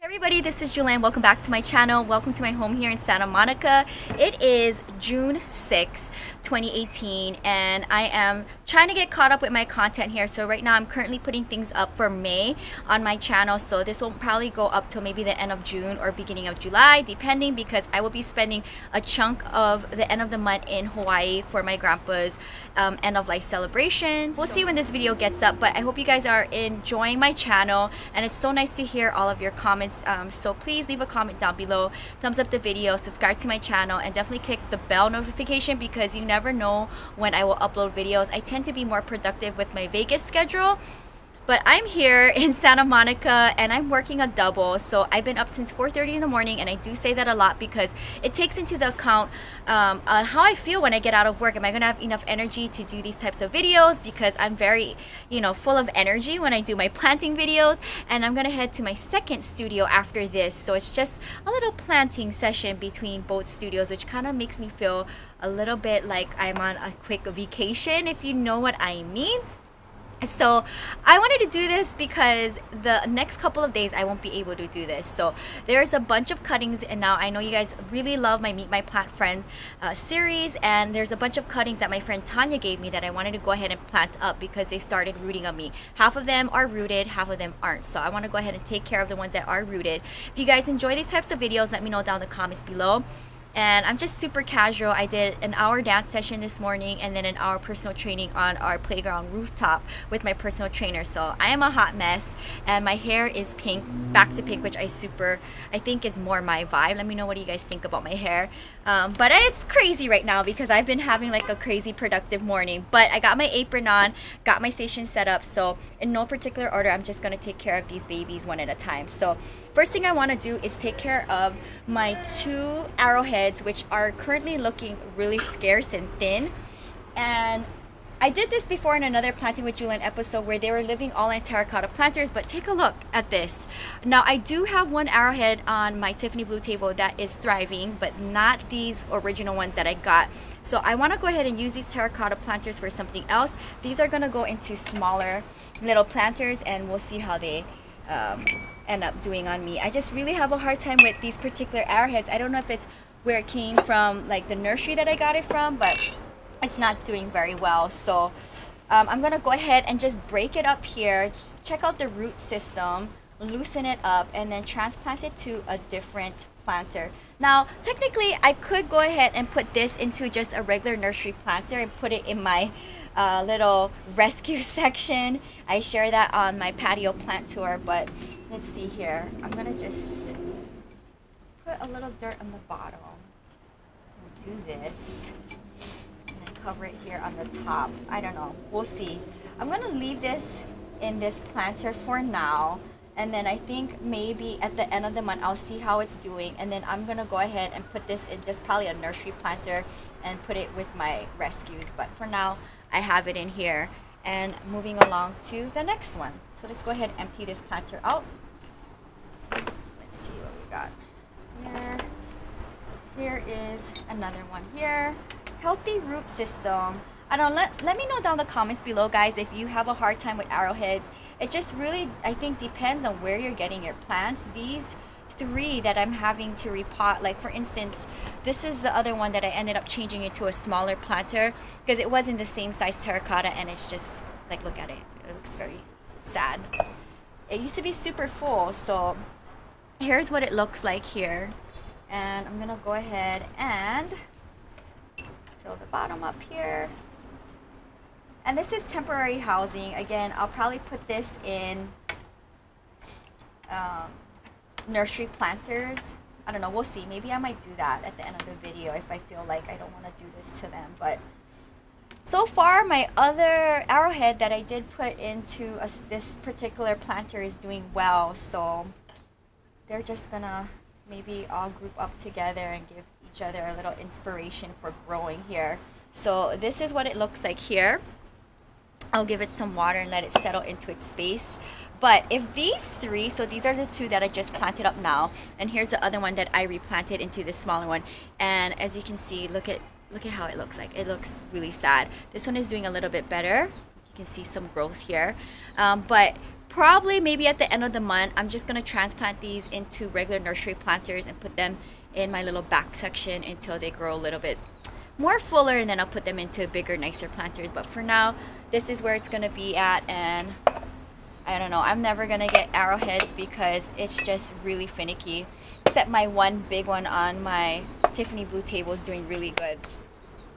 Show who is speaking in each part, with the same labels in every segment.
Speaker 1: Everybody, this is Jewelyn. Welcome back to my channel. Welcome to my home here in Santa Monica. It is June 6, 2018, and I am trying to get caught up with my content here. So right now I'm currently putting things up for May on my channel. So this will probably go up till maybe the end of June or beginning of July, depending, because I will be spending a chunk of the end of the month in Hawaii for my grandpa's end of life celebrations. We'll see when this video gets up, but I hope you guys are enjoying my channel, and it's so nice to hear all of your comments. So please leave a comment down below, thumbs up the video, subscribe to my channel, and definitely click the bell notification because you never know when I will upload videos. I tend to be more productive with my Vegas schedule, but I'm here in Santa Monica and I'm working a double. So I've been up since 4:30 in the morning, and I do say that a lot because it takes into the account how I feel when I get out of work. Am I gonna have enough energy to do these types of videos? Because I'm very, full of energy when I do my planting videos, and I'm gonna head to my second studio after this. So it's just a little planting session between both studios, which kind of makes me feel a little bit like I'm on a quick vacation, if you know what I mean. So I wanted to do this because the next couple of days I won't be able to do this. So there's a bunch of cuttings, and now I know you guys really love my Meet My Plant Friend series, and there's a bunch of cuttings that my friend Tanya gave me that I wanted to go ahead and plant up because they started rooting on me. Half of them are rooted, half of them aren't. So I want to go ahead and take care of the ones that are rooted. If you guys enjoy these types of videos, let me know down in the comments below. And I'm just super casual. I did an hour dance session this morning and then an hour personal training on our playground rooftop with my personal trainer. So I am a hot mess, and my hair is pink, back to pink, which I think is more my vibe. Let me know what you guys think about my hair. But it's crazy right now because I've been having like a crazy productive morning. But I got my apron on, got my station set up. So in no particular order, I'm just gonna take care of these babies one at a time. So first thing I wanna do is take care of my 2 arrowheads, which are currently looking really scarce and thin. And I did this before in another Planting with Jewelyn episode where they were living all in terracotta planters, but take a look at this. Now I do have one arrowhead on my Tiffany blue table that is thriving, but not these original ones that I got. So I want to go ahead and use these terracotta planters for something else. These are going to go into smaller little planters, and we'll see how they end up doing on me. I just really have a hard time with these particular arrowheads. I don't know if it's where it came from, like the nursery that I got it from, but it's not doing very well. So I'm gonna go ahead and just break it up here, just check out the root system, loosen it up, and then transplant it to a different planter. Now technically I could go ahead and put this into just a regular nursery planter and put it in my little rescue section. I share that on my patio plant tour, but let's see here. I'm gonna just put a little dirt on the bottom. We'll do this and then cover it here on the top. I don't know, we'll see. I'm gonna leave this in this planter for now, and then I think maybe at the end of the month I'll see how it's doing, and then I'm gonna go ahead and put this in just probably a nursery planter and put it with my rescues. But for now I have it in here, and moving along to the next one. So let's go ahead and empty this planter out. Let's see what we got here. Here is another one here. Healthy root system. I don't let me know down in the comments below, guys, if you have a hard time with arrowheads. It just really, I think, depends on where you're getting your plants. These 3 that I'm having to repot, like for instance, this is the other one that I ended up changing into a smaller planter because it wasn't the same size terracotta, and it's just like, look at it. It looks very sad. It used to be super full. So here's what it looks like here. And I'm gonna go ahead and fill the bottom up here. And this is temporary housing. Again, I'll probably put this in nursery planters. I don't know, we'll see. Maybe I might do that at the end of the video if I feel like I don't want to do this to them. But so far, my other arrowhead that I did put into this particular planter is doing well. So they're just gonna maybe all group up together and give each other a little inspiration for growing here. So this is what it looks like here. I'll give it some water and let it settle into its space. But if these 3, so these are the 2 that I just planted up now, and here's the other one that I replanted into this smaller one, and as you can see, look at how it looks like. It looks really sad. This one is doing a little bit better. You can see some growth here, but probably maybe at the end of the month, I'm just gonna transplant these into regular nursery planters and put them in my little back section until they grow a little bit more fuller, and then I'll put them into bigger, nicer planters. But for now, this is where it's gonna be at, and I don't know, I'm never gonna get arrowheads because it's just really finicky. Except my one big one on my Tiffany blue table is doing really good.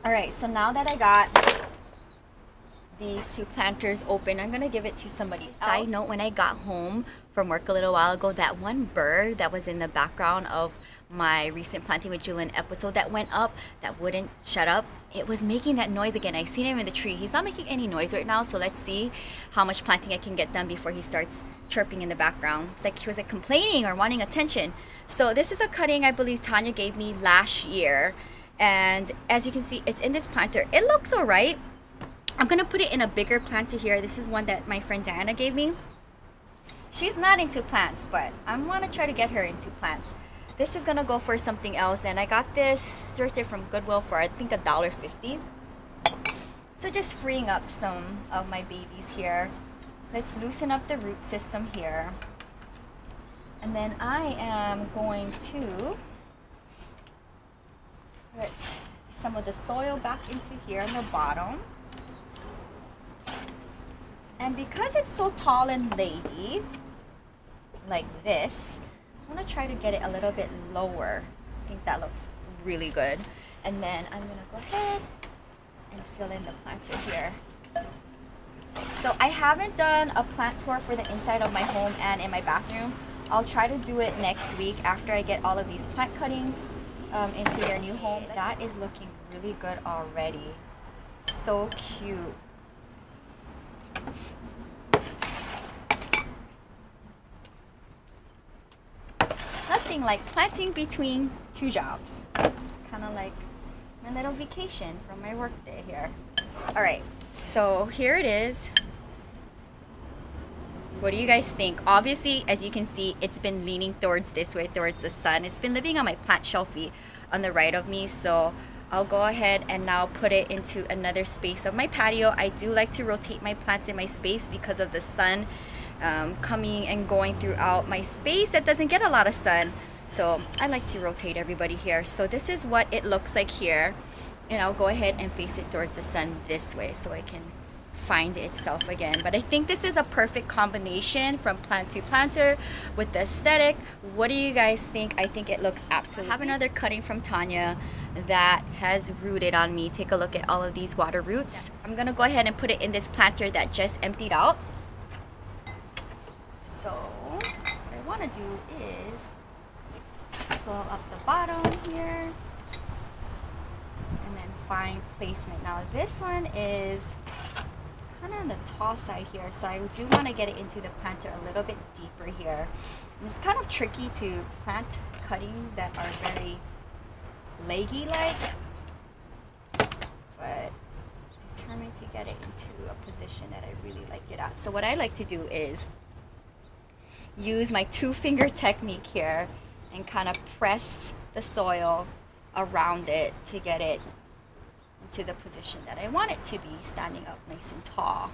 Speaker 1: Alright, so now that I got these two planters open, I'm gonna give it to somebody else. Side note, when I got home from work a little while ago, that one bird that was in the background of my recent Planting with Jewelyn episode that went up, that wouldn't shut up, it was making that noise again. I seen him in the tree. He's not making any noise right now, so let's see how much planting I can get done before he starts chirping in the background. It's like he was like complaining or wanting attention. So this is a cutting I believe Tanya gave me last year, and as you can see, it's in this planter. It looks alright. I'm gonna put it in a bigger planter here. This is one that my friend Diana gave me. She's not into plants, but I want to try to get her into plants. This is gonna go for something else, and I got this thrifted from Goodwill for I think $1.50. So just freeing up some of my babies here. Let's loosen up the root system here, and then I am going to put some of the soil back into here on the bottom. And because it's so tall and lady like this, I'm gonna try to get it a little bit lower. I think that looks really good. And then I'm gonna go ahead and fill in the planter here. So I haven't done a plant tour for the inside of my home and in my bathroom. I'll try to do it next week after I get all of these plant cuttings into their new home. That is looking really good already. So cute. Nothing like planting between two jobs. It's kind of like my little vacation from my work day here. Alright, so here it is. What do you guys think? Obviously, as you can see, it's been leaning towards this way, towards the sun. It's been living on my plant shelfie on the right of me, so I'll go ahead and now put it into another space of my patio. I do like to rotate my plants in my space because of the sun coming and going throughout my space that doesn't get a lot of sun. So I like to rotate everybody here. So this is what it looks like here. And I'll go ahead and face it towards the sun this way so I can find itself again. But I think this is a perfect combination from plant to planter with the aesthetic. What do you guys think? I think it looks absolutely. I have another cutting from Tanya that has rooted on me. Take a look at all of these water roots. I'm gonna go ahead and put it in this planter that just emptied out. So what I want to do is pull up the bottom here and then find placement. Now this one is kind of on the tall side here, so I do want to get it into the planter a little bit deeper here. And it's kind of tricky to plant cuttings that are very leggy like, but determined to get it into a position that I really like it at. So what I like to do is use my 2-finger technique here and kind of press the soil around it to get it into the position that I want it to be, standing up nice and tall.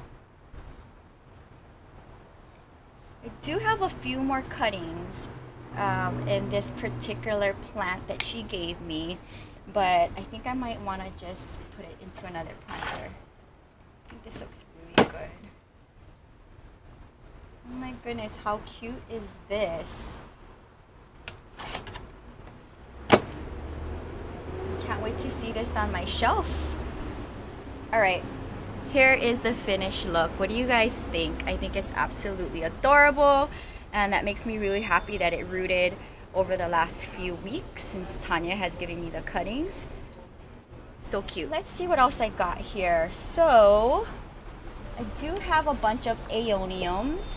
Speaker 1: I do have a few more cuttings in this particular plant that she gave me, but I think I might want to just put it into another planter. I think this looks really good. Oh my goodness, how cute is this? Can't wait to see this on my shelf. Alright, here is the finished look. What do you guys think? I think it's absolutely adorable, and that makes me really happy that it rooted over the last few weeks since Tanya has given me the cuttings. So cute. Let's see what else I got here. So I do have a bunch of aeoniums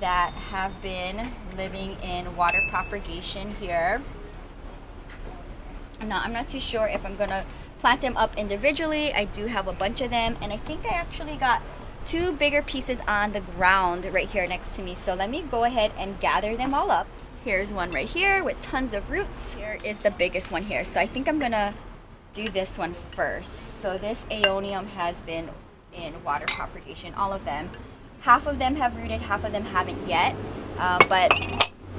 Speaker 1: that have been living in water propagation here. Now I'm not too sure if I'm gonna plant them up individually. I do have a bunch of them, and I think I actually got 2 bigger pieces on the ground right here next to me. So let me go ahead and gather them all up. Here's one right here with tons of roots. Here is the biggest one here. So I think I'm gonna do this one first. So this aeonium has been in water propagation, all of them. Half of them have rooted, half of them haven't yet. But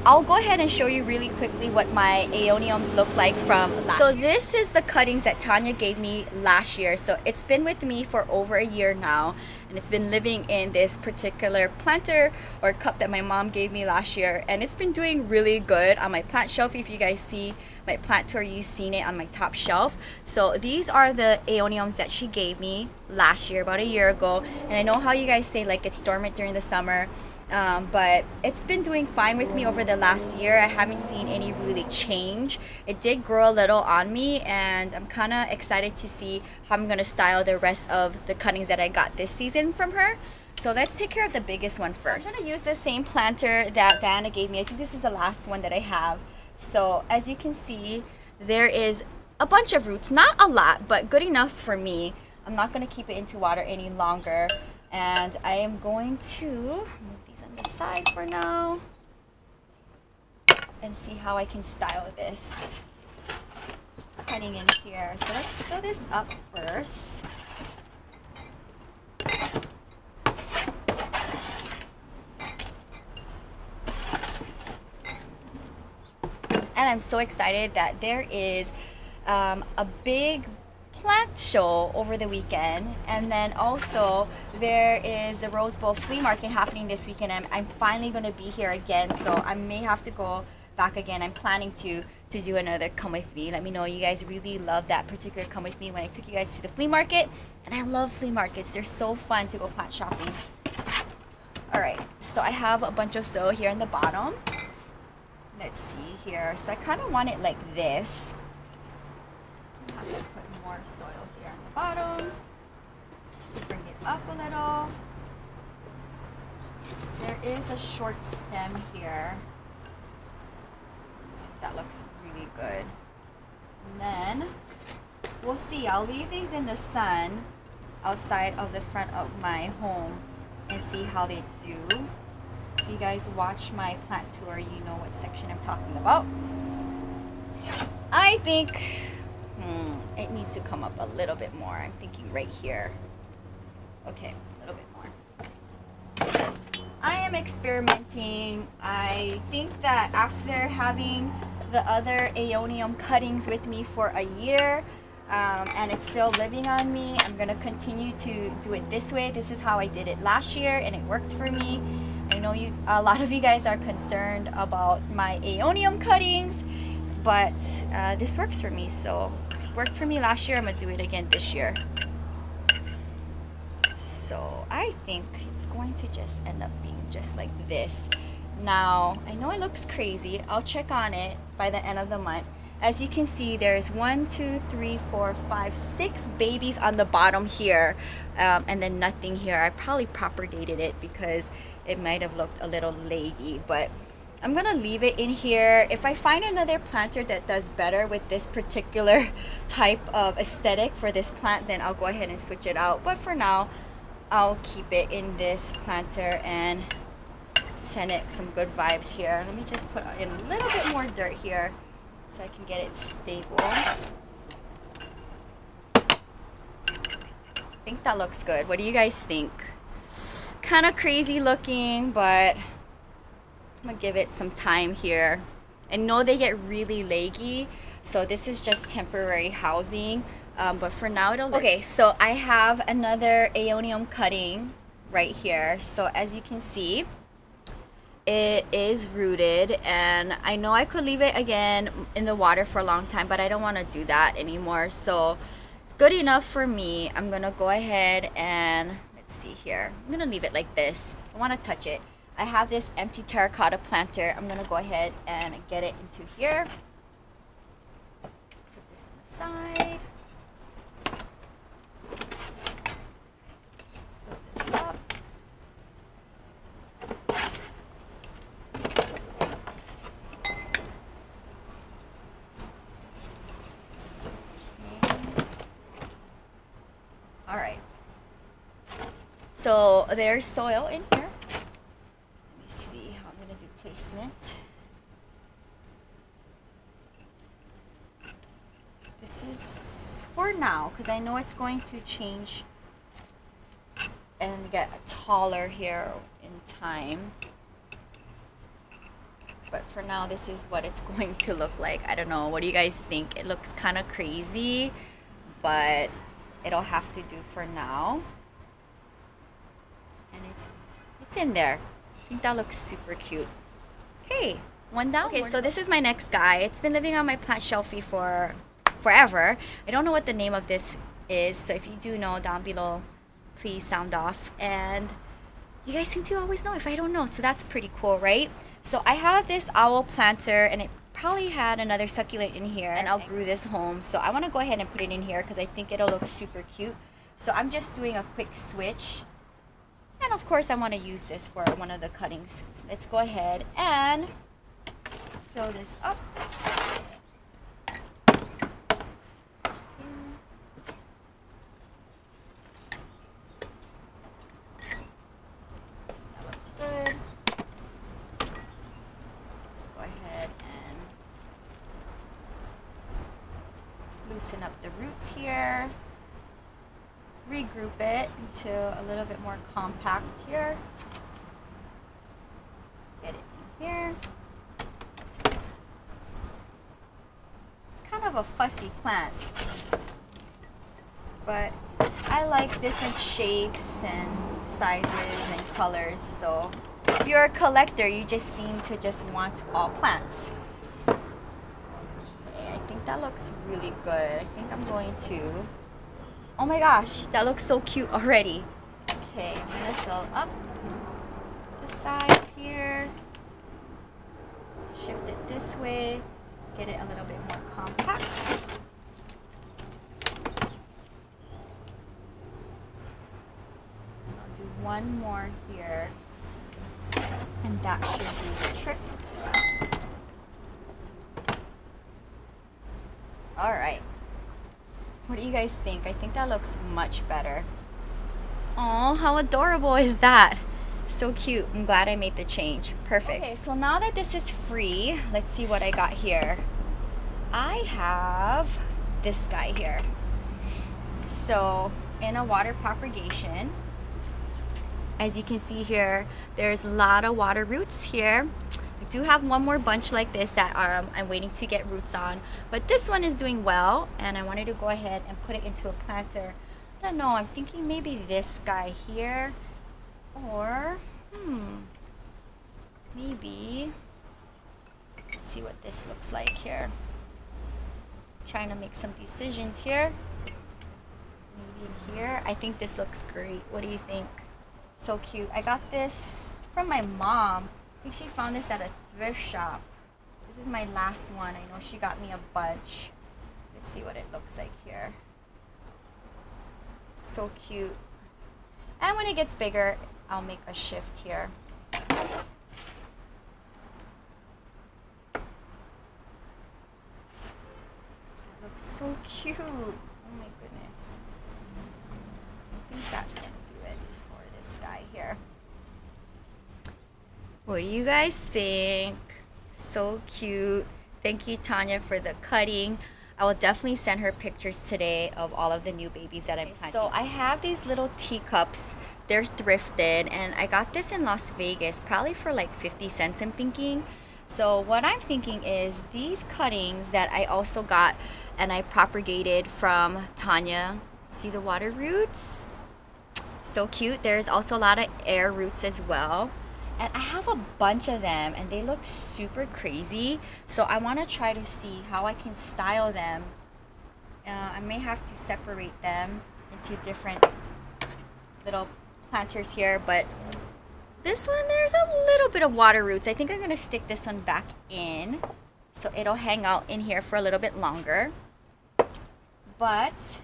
Speaker 1: I'll go ahead and show you really quickly what my aeoniums look like from last year. So this is the cuttings that Tanya gave me last year. So it's been with me for over a year now, and it's been living in this particular planter or cup that my mom gave me last year, and it's been doing really good on my plant shelf. If you guys see my plant tour, you've seen it on my top shelf. So these are the aeoniums that she gave me last year, about a year ago. And I know how you guys say like it's dormant during the summer, but it's been doing fine with me over the last year. I haven't seen any really change. It did grow a little on me, and I'm kind of excited to see how I'm going to style the rest of the cuttings that I got this season from her. So let's take care of the biggest one first. I'm going to use the same planter that Diana gave me. I think this is the last one that I have. So as you can see, there is a bunch of roots, not a lot, but good enough for me. I'm not going to keep it into water any longer, and I am going to move these on the side for now and see how I can style this cutting in here. So let's fill this up first. And I'm so excited that there is a big plant show over the weekend, and then also there is the Rose Bowl flea market happening this weekend, and I'm finally going to be here again, so I may have to go back again. I'm planning to do another come with me. Let me know, you guys really love that particular come with me when I took you guys to the flea market, and I love flea markets. They're so fun to go plant shopping. Alright, so I have a bunch of soil here in the bottom. Let's see here. So I kind of want it like this. I'm going to put more soil here on the bottom to bring it up a little. There is a short stem here. That looks really good. And then we'll see. I'll leave these in the sun outside of the front of my home and see how they do. If you guys watch my plant tour, you know what section I'm talking about. I think it needs to come up a little bit more. I'm thinking right here. Okay, a little bit more. I am experimenting. I think that after having the other aeonium cuttings with me for a year, and it's still living on me, I'm going to continue to do it this way. This is how I did it last year, and it worked for me. I know a lot of you guys are concerned about my aeonium cuttings, but this works for me. So it worked for me last year. I'm gonna do it again this year. So I think it's going to just end up being just like this. Now I know it looks crazy. I'll check on it by the end of the month. As you can see, there's 1, 2, 3, 4, 5, 6 babies on the bottom here, and then nothing here. I probably propagated it because it might have looked a little leggy, but I'm gonna leave it in here. If I find another planter that does better with this particular type of aesthetic for this plant, then I'll go ahead and switch it out. But for now, I'll keep it in this planter and send it some good vibes here. Let me just put in a little bit more dirt here so I can get it stable. I think that looks good. What do you guys think? Kind of crazy looking, but I'm gonna give it some time here. I know they get really leggy, so this is just temporary housing, but for now it'll look. Okay, so I have another aeonium cutting right here. So as you can see, it is rooted, and I know I could leave it again in the water for a long time, but I don't want to do that anymore. So it's good enough for me. I'm gonna go ahead and see here. I'm gonna leave it like this. I want to touch it. I have this empty terracotta planter. I'm gonna go ahead and get it into here. Let's put this on the side. Put this up. Okay. All right. So there's soil in here. Let me see how I'm going to do placement. This is for now because I know it's going to change and get taller here in time. But for now, this is what it's going to look like. I don't know. What do you guys think? It looks kind of crazy, but it'll have to do for now. And it's in there. I think that looks super cute. Okay, one down. Okay, so this is my next guy. It's been living on my plant shelfie for forever. I don't know what the name of this is, so if you do know, down below, please sound off. And you guys seem to always know if I don't know, so that's pretty cool, right? So I have this owl planter, and it probably had another succulent in here, and I'll grew this home. So I want to go ahead and put it in here because I think it'll look super cute. So I'm just doing a quick switch. And of course I want to use this for one of the cuttings. So let's go ahead and fill this up. That looks good. Let's go ahead and loosen up the roots here. Regroup it into a little bit more compact here. Get it in here. It's kind of a fussy plant, but I like different shapes and sizes and colors. So if you're a collector, you just seem to just want all plants. Okay, I think that looks really good. I think I'm going to... Oh my gosh, that looks so cute already. Okay, I'm gonna fill up the sides here. Shift it this way. Get it a little bit more compact. I'll do one more here. And that should do the trick. Alright. What do you guys think? I think that looks much better. Oh, how adorable is that? So cute. I'm glad I made the change. Perfect. Okay, so now that this is free, let's see what I got here. I have this guy here. So, in a water propagation, as you can see here, there's a lot of water roots here. I do have one more bunch like this that I'm waiting to get roots on, but this one is doing well, and I wanted to go ahead and put it into a planter. I don't know, I'm thinking maybe this guy here, or maybe, let's see what this looks like here. Trying to make some decisions here. Maybe in here. I think this looks great. What do you think? So cute. I got this from my mom. I think she found this at a thrift shop. This is my last one. I know she got me a bunch. Let's see what it looks like here. So cute. And when it gets bigger, I'll make a shift here. It looks so cute. Oh my goodness. I think that's gonna do it for this guy here. What do you guys think? So cute. Thank you, Tanya, for the cutting. I will definitely send her pictures today of all of the new babies that I'm planting. So I have these little teacups. They're thrifted, and I got this in Las Vegas, probably for like 50 cents, I'm thinking. So what I'm thinking is these cuttings that I also got and I propagated from Tanya. See the water roots? So cute. There's also a lot of air roots as well. And I have a bunch of them, and they look super crazy. So I want to try to see how I can style them. I may have to separate them into different little planters here. But this one, there's a little bit of water roots. I think I'm going to stick this one back in, so it'll hang out in here for a little bit longer. But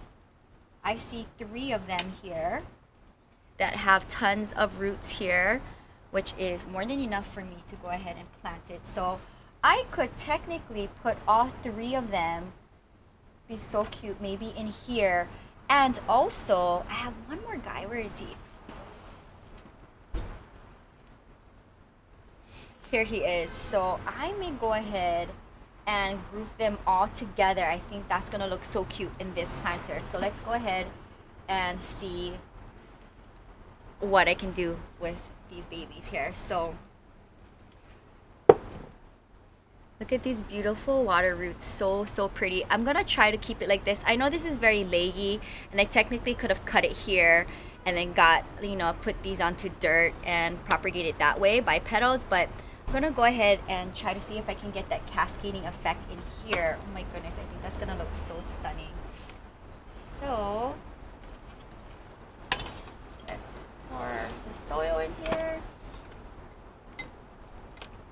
Speaker 1: I see 3 of them here that have tons of roots here, which is more than enough for me to go ahead and plant it. So I could technically put all 3 of them, be so cute, maybe in here. And also, I have one more guy. Where is he? Here he is. So I may go ahead and group them all together. I think that's gonna look so cute in this planter. So let's go ahead and see what I can do with these babies here. So look at these beautiful water roots, so pretty. I'm gonna try to keep it like this. I know this is very leggy, and I technically could have cut it here and then got, you know, put these onto dirt and propagate it that way by petals, but I'm gonna go ahead and try to see if I can get that cascading effect in here. Oh my goodness, I think that's gonna look so stunning. So let's pour the soil in here.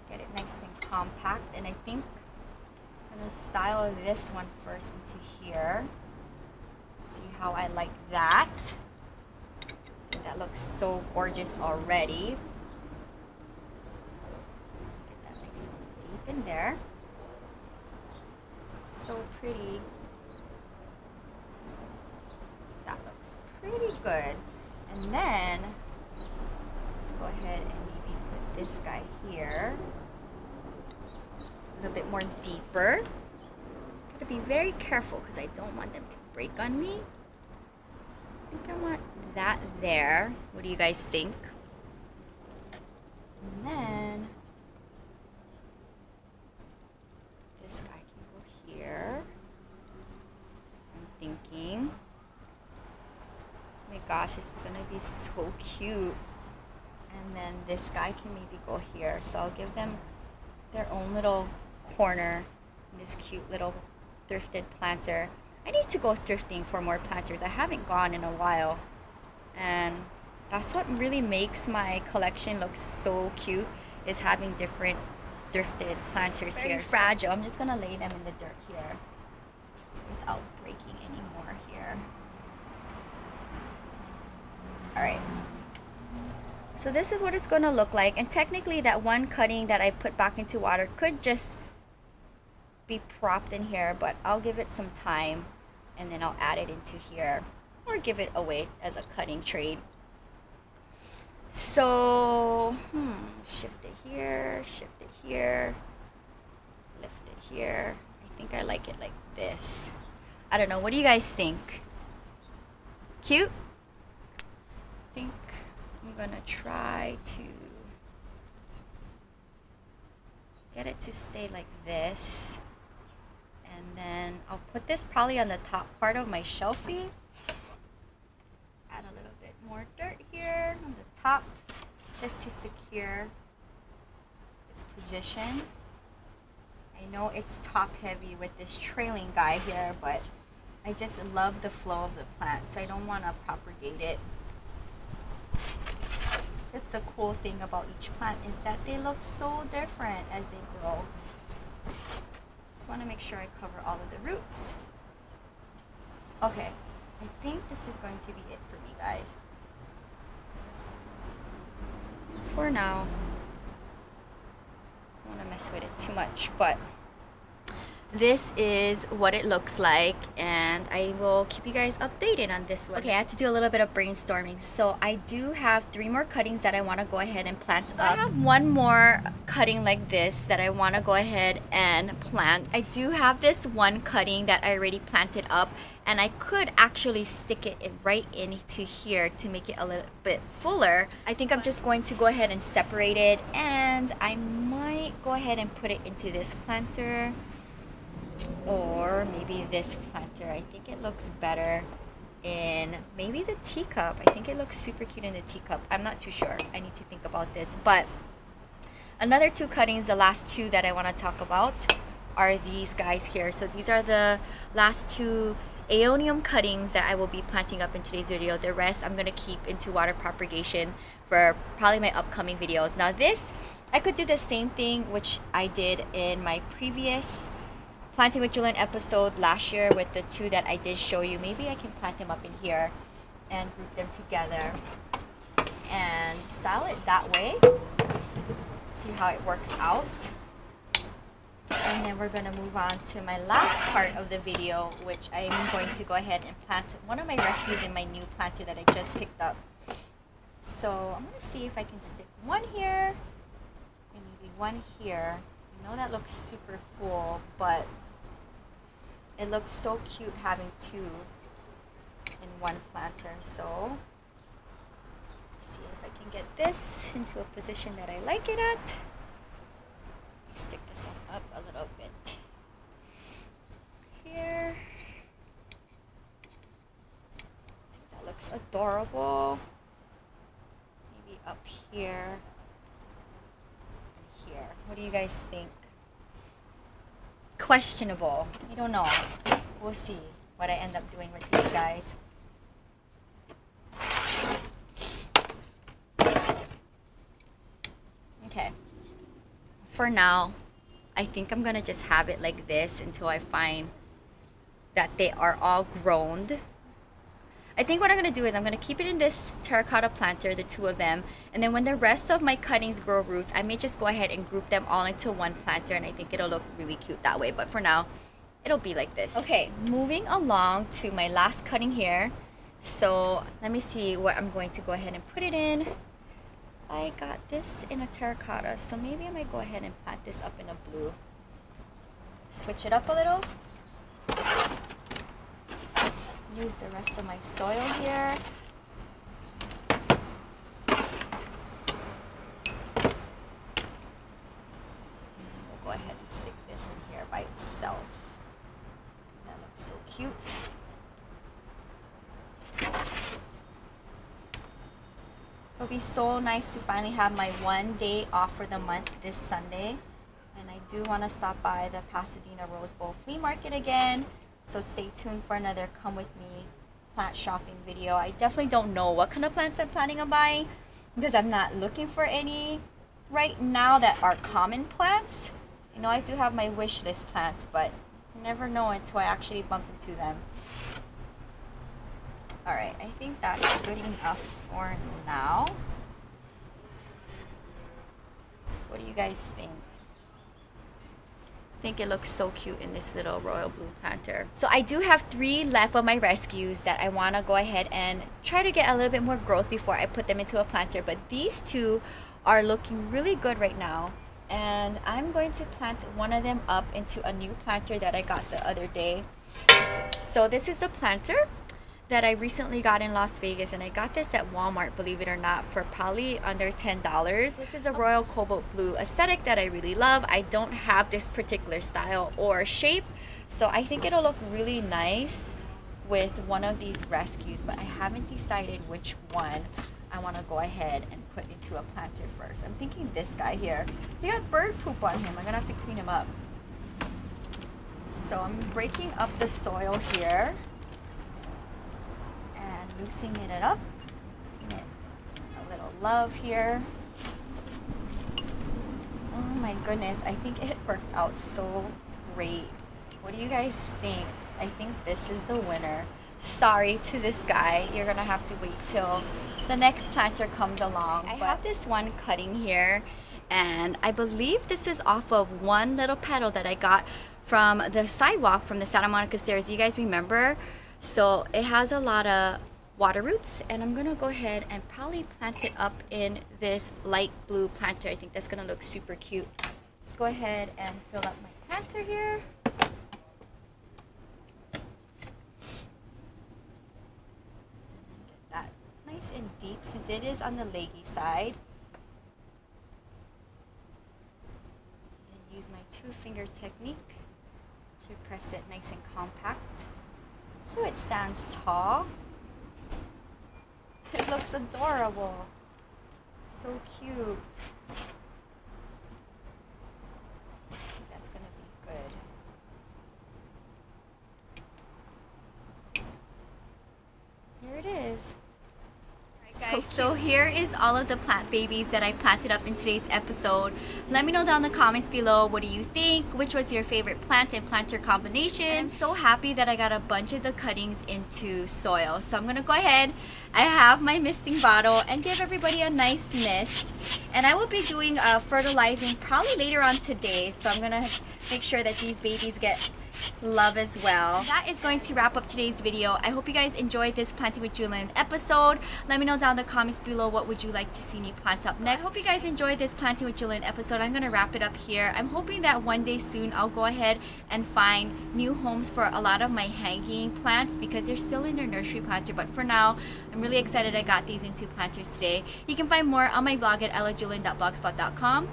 Speaker 1: Get it nice and compact, and I think I'm gonna style this one first into here. See how I like that. That looks so gorgeous already. Get that nice and deep in there. So pretty. That looks pretty good. And then let's go ahead and maybe put this guy here. A little bit more deeper. Gotta be very careful because I don't want them to break on me. I think I want that there. What do you guys think? And then this guy can go here. I'm thinking, oh my gosh, this is gonna be so cute. And then this guy can maybe go here. So I'll give them their own little corner in this cute little thrifted planter. I need to go thrifting for more planters. I haven't gone in a while, and that's what really makes my collection look so cute, is having different thrifted planters here. Very fragile. I'm just gonna lay them in the dirt here without breaking any more here. All right. So this is what it's gonna look like, and technically that one cutting that I put back into water could just be propped in here, but I'll give it some time and then I'll add it into here or give it away as a cutting trade. So shift it here, lift it here. I think I like it like this. I don't know, what do you guys think? Cute? I think I'm gonna try to get it to stay like this. And then I'll put this probably on the top part of my shelfie. Add a little bit more dirt here on the top just to secure its position. I know it's top heavy with this trailing guy here, but I just love the flow of the plant, so I don't want to propagate it. That's the cool thing about each plant, is that they look so different as they grow. Just want to make sure I cover all of the roots. Okay, I think this is going to be it for me, guys. For now, don't want to mess with it too much, but this is what it looks like, and I will keep you guys updated on this one. Okay, I had to do a little bit of brainstorming. So I do have 3 more cuttings that I want to go ahead and plant up. I have 1 more cutting like this that I want to go ahead and plant. I do have this 1 cutting that I already planted up, and I could actually stick it right into here to make it a little bit fuller. I think I'm just going to go ahead and separate it, and I might go ahead and put it into this planter. Or maybe this planter. I think it looks better in maybe the teacup. I think it looks super cute in the teacup. I'm not too sure. I need to think about this. But another 2 cuttings, the last 2 that I want to talk about, are these guys here. So these are the last 2 aeonium cuttings that I will be planting up in today's video. The rest I'm going to keep into water propagation for probably my upcoming videos. Now this, I could do the same thing which I did in my previous Planting with Jewelyn episode last year with the 2 that I did show you. Maybe I can plant them up in here and group them together and style it that way. See how it works out. And then we're going to move on to my last part of the video, which I'm going to go ahead and plant one of my recipes in my new planter that I just picked up. So I'm going to see if I can stick 1 here and maybe 1 here. I know that looks super full, but it looks so cute having 2 in 1 planter. So see if I can get this into a position that I like it at. Stick this one up a little bit here. That looks adorable. Maybe up here and here. What do you guys think? Questionable. I don't know. We'll see what I end up doing with these guys. Okay. For now, I think I'm gonna just have it like this until I find that they are all grown. I think what I'm gonna do is I'm gonna keep it in this terracotta planter, the two of them, and then when the rest of my cuttings grow roots, I may just go ahead and group them all into one planter, and I think it'll look really cute that way. But for now, it'll be like this. Okay, moving along to my last cutting here. So let me see what I'm going to go ahead and put it in. I got this in a terracotta, so maybe I might go ahead and plant this up in a blue. Switch it up a little. Use the rest of my soil here. And we'll go ahead and stick this in here by itself. That looks so cute. It'll be so nice to finally have my one day off for the month this Sunday. And I do want to stop by the Pasadena Rose Bowl Flea Market again. So stay tuned for another Come With Me plant shopping video. I definitely don't know what kind of plants I'm planning on buying because I'm not looking for any right now that are common plants. You know, I do have my wish list plants, but you never know until I actually bump into them. Alright, I think that's good enough for now. What do you guys think? I think it looks so cute in this little royal blue planter. So I do have 3 left of my rescues that I want to go ahead and try to get a little bit more growth before I put them into a planter. But these 2 are looking really good right now. And I'm going to plant one of them up into a new planter that I got the other day. So this is the planter that I recently got in Las Vegas, and I got this at Walmart, believe it or not, for probably under $10. This is a royal cobalt blue aesthetic that I really love. I don't have this particular style or shape, so I think it'll look really nice with one of these rescues, but I haven't decided which one I want to go ahead and put into a planter first. I'm thinking this guy here. He got bird poop on him. I'm gonna have to clean him up. So I'm breaking up the soil here. Loosening it up, giving it a little love here. Oh my goodness, I think it worked out so great. What do you guys think? I think this is the winner. Sorry to this guy, you're gonna have to wait till the next planter comes along. I have this one cutting here, and I believe this is off of one little petal that I got from the sidewalk from the Santa Monica stairs. You guys remember? So it has a lot of water roots, and I'm gonna go ahead and probably plant it up in this light blue planter. I think that's gonna look super cute. Let's go ahead and fill up my planter here. Get that nice and deep since it is on the leggy side. And use my 2-finger technique to press it nice and compact so it stands tall. It looks adorable. So cute. I think that's gonna be good. Here it is. So here is all of the plant babies that I planted up in today's episode. Let me know down in the comments below, what do you think? Which was your favorite plant and planter combination? And I'm so happy that I got a bunch of the cuttings into soil. So I'm gonna go ahead, I have my misting bottle, and give everybody a nice mist. And I will be doing fertilizing probably later on today. So I'm gonna make sure that these babies get love as well. That is going to wrap up today's video. I hope you guys enjoyed this Planting with Jewelyn episode. Let me know down in the comments below what would you like to see me plant up next. I hope you guys enjoyed this Planting with Jewelyn episode. episode, I'm gonna wrap it up here. I'm hoping that one day soon I'll go ahead and find new homes for a lot of my hanging plants because they're still in their nursery planter. But for now, I'm really excited I got these into planters today. You can find more on my blog at ilovejewelyn.blogspot.com.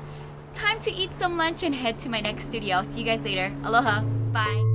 Speaker 1: Time to eat some lunch and head to my next studio. I'll see you guys later. Aloha. Bye.